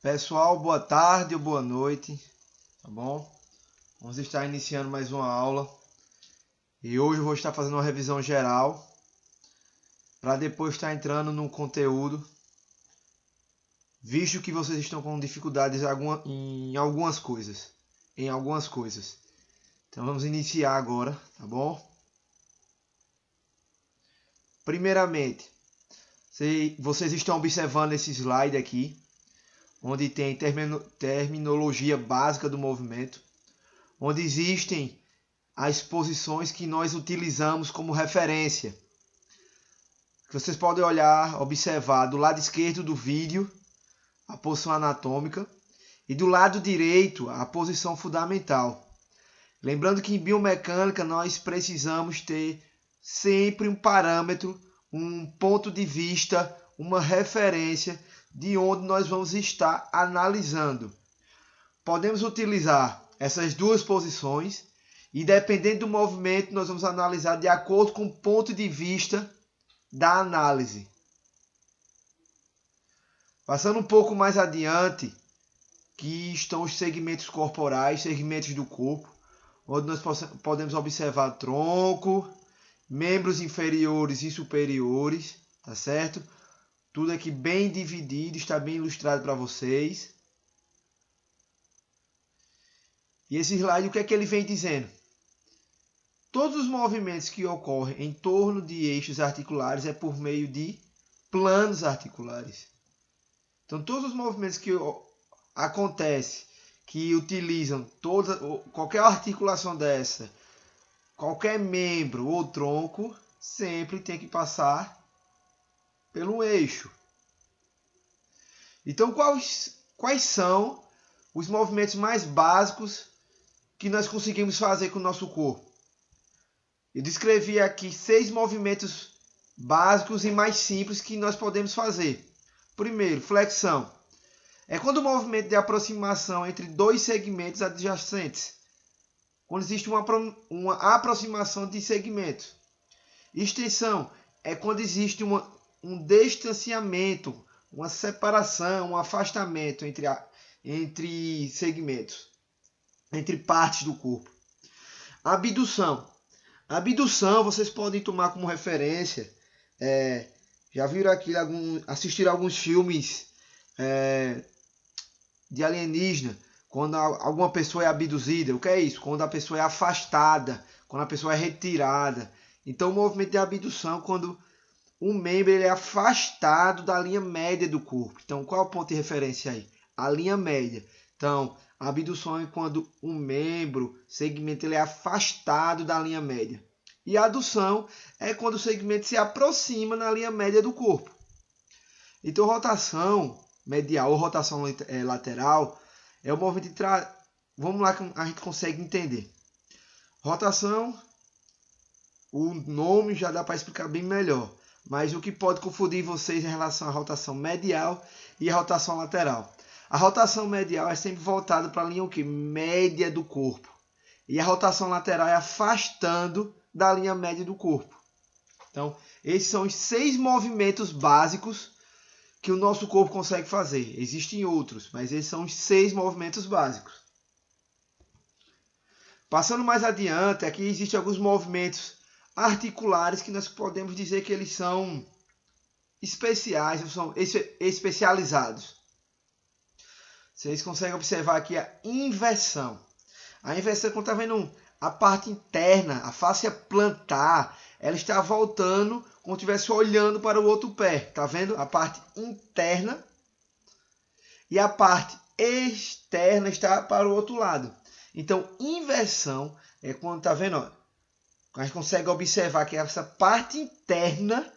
Pessoal, boa tarde ou boa noite, tá bom? Vamos estar iniciando mais uma aula e hoje eu vou estar fazendo uma revisão geral para depois estar entrando no conteúdo, visto que vocês estão com dificuldades em algumas coisas. Então vamos iniciar agora, tá bom? Primeiramente, vocês estão observando esse slide aqui, onde tem terminologia básica do movimento, onde existem as posições que nós utilizamos como referência. Vocês podem olhar, observar do lado esquerdo do vídeo a posição anatômica e do lado direito a posição fundamental. Lembrando que em biomecânica nós precisamos ter sempre um parâmetro, um ponto de vista, uma referência de onde nós vamos estar analisando. Podemos utilizar essas duas posições e, dependendo do movimento, nós vamos analisar de acordo com o ponto de vista da análise. Passando um pouco mais adiante, que estão os segmentos corporais, segmentos do corpo, onde nós podemos observar tronco, membros inferiores e superiores, tá certo? Tudo aqui bem dividido, está bem ilustrado para vocês. E esse slide, o que é que ele vem dizendo? Todos os movimentos que ocorrem em torno de eixos articulares é por meio de planos articulares. Então, todos os movimentos que acontecem, que utilizam qualquer articulação dessa, qualquer membro ou tronco, sempre tem que passar pelo eixo. Então, quais são os movimentos mais básicos que nós conseguimos fazer com o nosso corpo? Eu descrevi aqui 6 movimentos básicos e mais simples que nós podemos fazer. Primeiro, flexão. É quando o movimento de aproximação entre dois segmentos adjacentes. Quando existe uma aproximação de segmentos. Extensão é quando existe um distanciamento, uma separação, um afastamento entre segmentos, entre partes do corpo. Abdução. Abdução vocês podem tomar como referência. Já viram aqui, assistiram alguns filmes de alienígena, quando alguma pessoa é abduzida. O que é isso? Quando a pessoa é afastada, quando a pessoa é retirada. Então o movimento de abdução, quando um membro ele é afastado da linha média do corpo. Então, qual é o ponto de referência aí? A linha média. Então, a abdução é quando um membro, segmento, ele é afastado da linha média. E a adução é quando o segmento se aproxima na linha média do corpo. Então, rotação medial ou rotação lateral é o movimento de Vamos lá que a gente consegue entender. Rotação, o nome já dá para explicar bem melhor. Mas o que pode confundir vocês em relação à rotação medial e à rotação lateral? A rotação medial é sempre voltada para a linha média do corpo. E a rotação lateral é afastando da linha média do corpo. Então, esses são os 6 movimentos básicos que o nosso corpo consegue fazer. Existem outros, mas esses são os 6 movimentos básicos. Passando mais adiante, aqui existem alguns movimentos articulares que nós podemos dizer que eles são especiais, são especializados. Vocês conseguem observar aqui a inversão. A inversão, quando está vendo a parte interna, a face plantar, ela está voltando como se estivesse olhando para o outro pé. Está vendo? A parte interna e a parte externa está para o outro lado. Então, inversão é quando está vendo, ó, a gente consegue observar que essa parte interna,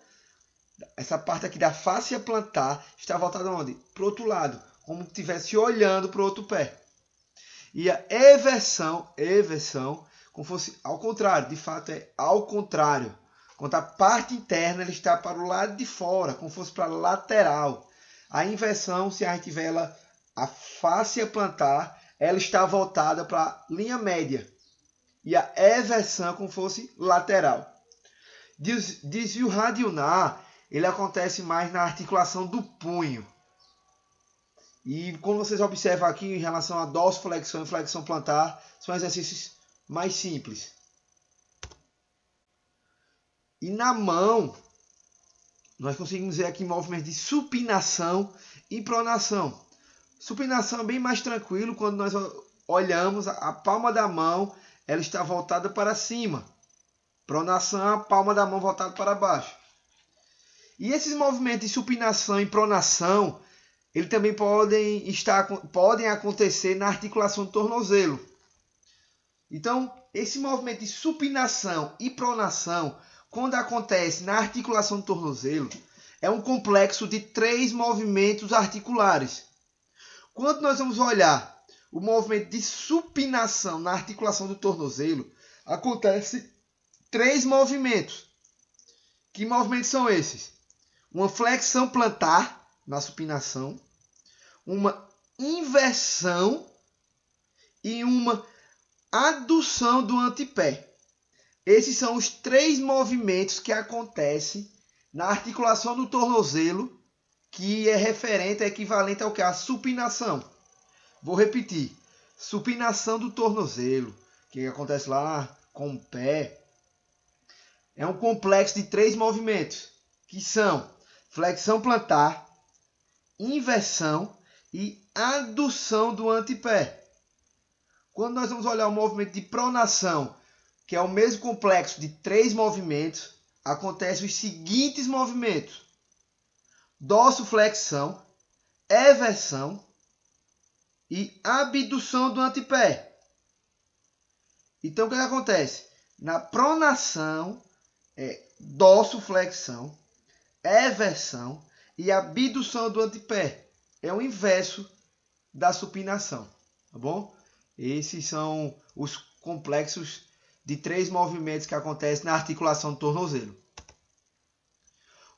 essa parte aqui da face plantar, está voltada onde? Para o outro lado, como se estivesse olhando para o outro pé. E a eversão, como fosse ao contrário, de fato é ao contrário. Quando a parte interna ela está para o lado de fora, como fosse para a lateral. A inversão, se a gente tiver ela, a face plantar, ela está voltada para a linha média. E a eversão como fosse lateral. Desvio radionar, ele acontece mais na articulação do punho. E como vocês observam aqui em relação a dorsiflexão e flexão plantar, são exercícios mais simples. E na mão, nós conseguimos ver aqui movimentos de supinação e pronação. Supinação é bem mais tranquilo quando nós olhamos a palma da mão, ela está voltada para cima. Pronação, a palma da mão voltada para baixo. E esses movimentos de supinação e pronação, eles também podem acontecer na articulação do tornozelo. Então, esse movimento de supinação e pronação, quando acontece na articulação do tornozelo, é um complexo de 3 movimentos articulares. Quando nós vamos olhar o movimento de supinação na articulação do tornozelo, acontece 3 movimentos. Que movimentos são esses? Uma flexão plantar na supinação, uma inversão e uma adução do antepé. Esses são os 3 movimentos que acontecem na articulação do tornozelo, que é referente, é equivalente ao que? A supinação. Vou repetir. Supinação do tornozelo, que acontece lá com o pé, é um complexo de 3 movimentos, que são flexão plantar, inversão e adução do antepé. Quando nós vamos olhar o movimento de pronação, que é o mesmo complexo de 3 movimentos, acontecem os seguintes movimentos: dorsiflexão, eversão e abdução do antepé. Então, o que acontece? Na pronação, é dorsiflexão, eversão e abdução do antepé. É o inverso da supinação, tá bom? Esses são os complexos de 3 movimentos que acontecem na articulação do tornozelo.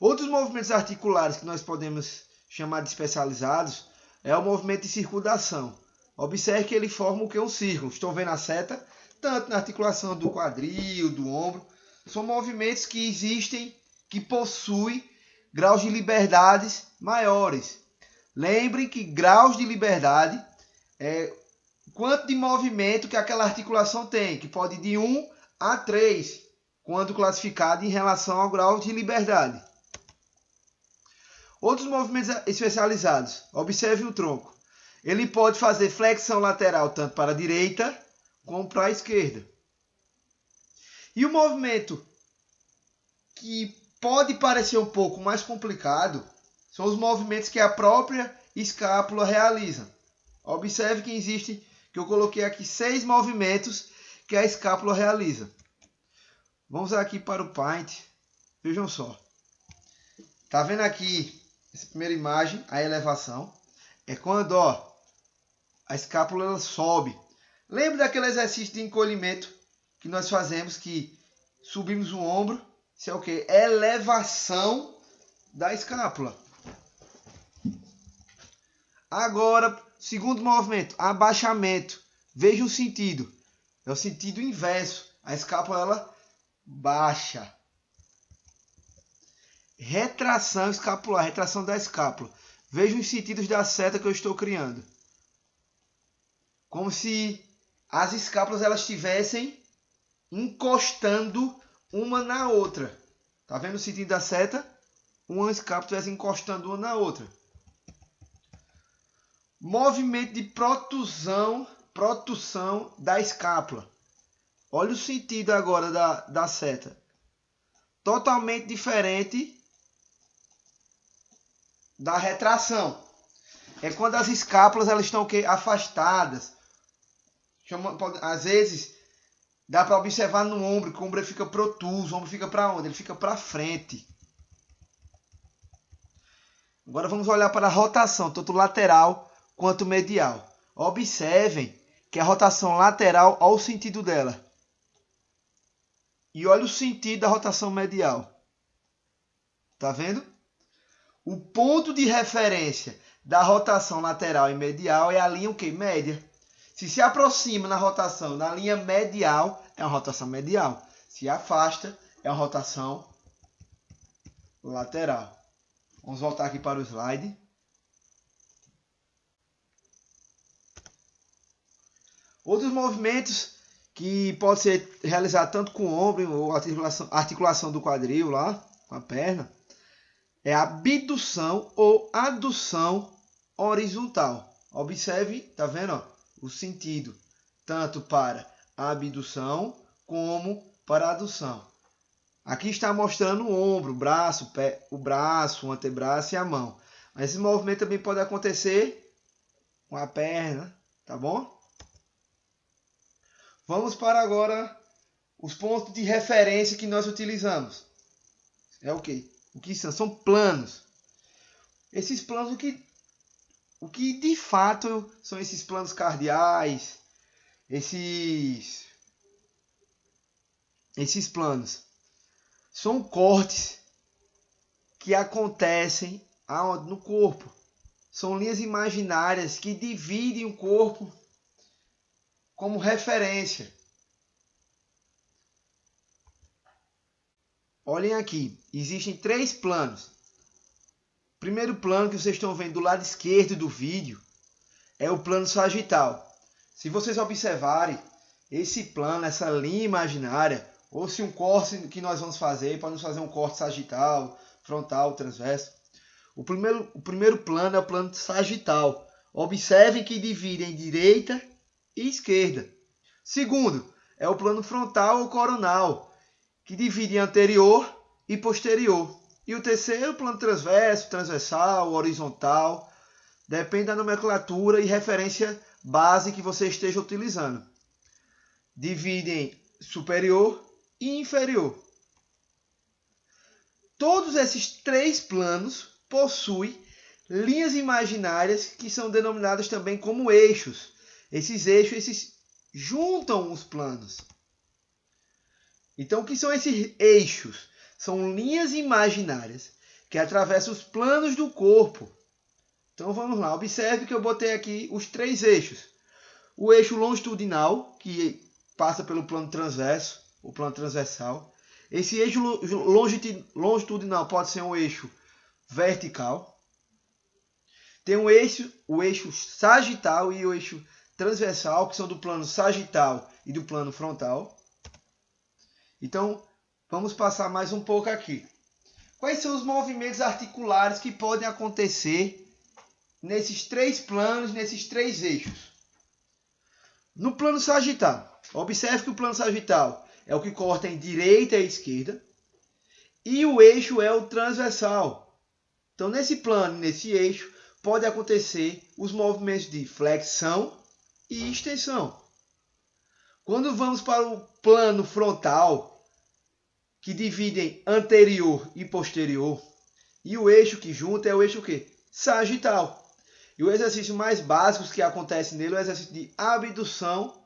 Outros movimentos articulares que nós podemos chamar de especializados é o movimento de circundação. Observe que ele forma o que? Um círculo. Estão vendo a seta? Tanto na articulação do quadril, do ombro. São movimentos que existem, que possuem graus de liberdades maiores. Lembrem que graus de liberdade é quanto de movimento que aquela articulação tem, que pode ir de 1 a 3, quando classificado em relação ao grau de liberdade. Outros movimentos especializados. Observe o tronco. Ele pode fazer flexão lateral tanto para a direita como para a esquerda. E o movimento que pode parecer um pouco mais complicado são os movimentos que a própria escápula realiza. Observe que existe, que eu coloquei aqui 6 movimentos que a escápula realiza. Vamos aqui para o Paint. Vejam só. Tá vendo aqui essa primeira imagem, a elevação? É quando, ó, a escápula ela sobe. Lembra daquele exercício de encolhimento que nós fazemos, que subimos o ombro? Isso é o quê? Elevação da escápula. Agora, segundo movimento, abaixamento. Veja o sentido. É o sentido inverso. A escápula ela baixa. Retração escapular, retração da escápula. Veja os sentidos da seta que eu estou criando. Como se as escápulas elas estivessem encostando uma na outra. Tá vendo o sentido da seta? Uma escápula estivesse encostando uma na outra. Movimento de protusão da escápula. Olha o sentido agora da seta. Totalmente diferente da retração. É quando as escápulas elas estão afastadas. Às vezes dá para observar no ombro que o ombro fica protuso. O ombro fica para onde? Ele fica para frente. Agora vamos olhar para a rotação, tanto lateral quanto medial. Observem que a rotação lateral, olha o sentido dela. E olha o sentido da rotação medial. Tá vendo? O ponto de referência da rotação lateral e medial é a linha o quê? Média. Se aproxima na rotação da linha medial, é uma rotação medial. Se afasta, é uma rotação lateral. Vamos voltar aqui para o slide. Outros movimentos que pode ser realizado tanto com o ombro ou articulação do quadril lá, com a perna, é a abdução ou adução horizontal. Observe, tá vendo? Ó, o sentido, tanto para a abdução como para a adução. Aqui está mostrando o ombro, o braço, o antebraço e a mão. Mas esse movimento também pode acontecer com a perna, tá bom? Vamos para agora os pontos de referência que nós utilizamos. É o quê? O que são? São planos. Esses planos, o que de fato são esses planos cardeais, esses planos? São cortes que acontecem aonde? No corpo. São linhas imaginárias que dividem o corpo como referência. Olhem aqui, existem 3 planos. O primeiro plano que vocês estão vendo do lado esquerdo do vídeo é o plano sagital. Se vocês observarem, esse plano, essa linha imaginária, ou se um corte que nós vamos fazer, podemos fazer um corte sagital, frontal, transverso. O primeiro plano é o plano sagital. Observem que divide em direita e esquerda. Segundo, é o plano frontal ou coronal, que divide em anterior e posterior. E o terceiro, o plano transverso, transversal, horizontal, depende da nomenclatura e referência base que você esteja utilizando. Divide em superior e inferior. Todos esses 3 planos possuem linhas imaginárias que são denominadas também como eixos. Esses eixos juntam os planos. Então, o que são esses eixos? São linhas imaginárias que atravessam os planos do corpo. Então, vamos lá. Observe que eu botei aqui os 3 eixos. O eixo longitudinal, que passa pelo plano transverso, o plano transversal. Esse eixo longitudinal pode ser um eixo vertical. Tem o eixo sagital e o eixo transversal, que são do plano sagital e do plano frontal. Então, vamos passar mais um pouco aqui. Quais são os movimentos articulares que podem acontecer nesses 3 planos, nesses 3 eixos? No plano sagital, observe que o plano sagital é o que corta em direita e esquerda, e o eixo é o transversal. Então, nesse plano, nesse eixo, pode acontecer os movimentos de flexão e extensão. Quando vamos para o plano frontal, que divide em anterior e posterior, e o eixo que junta é o eixo quê? Sagital. E o exercício mais básico que acontece nele é o exercício de abdução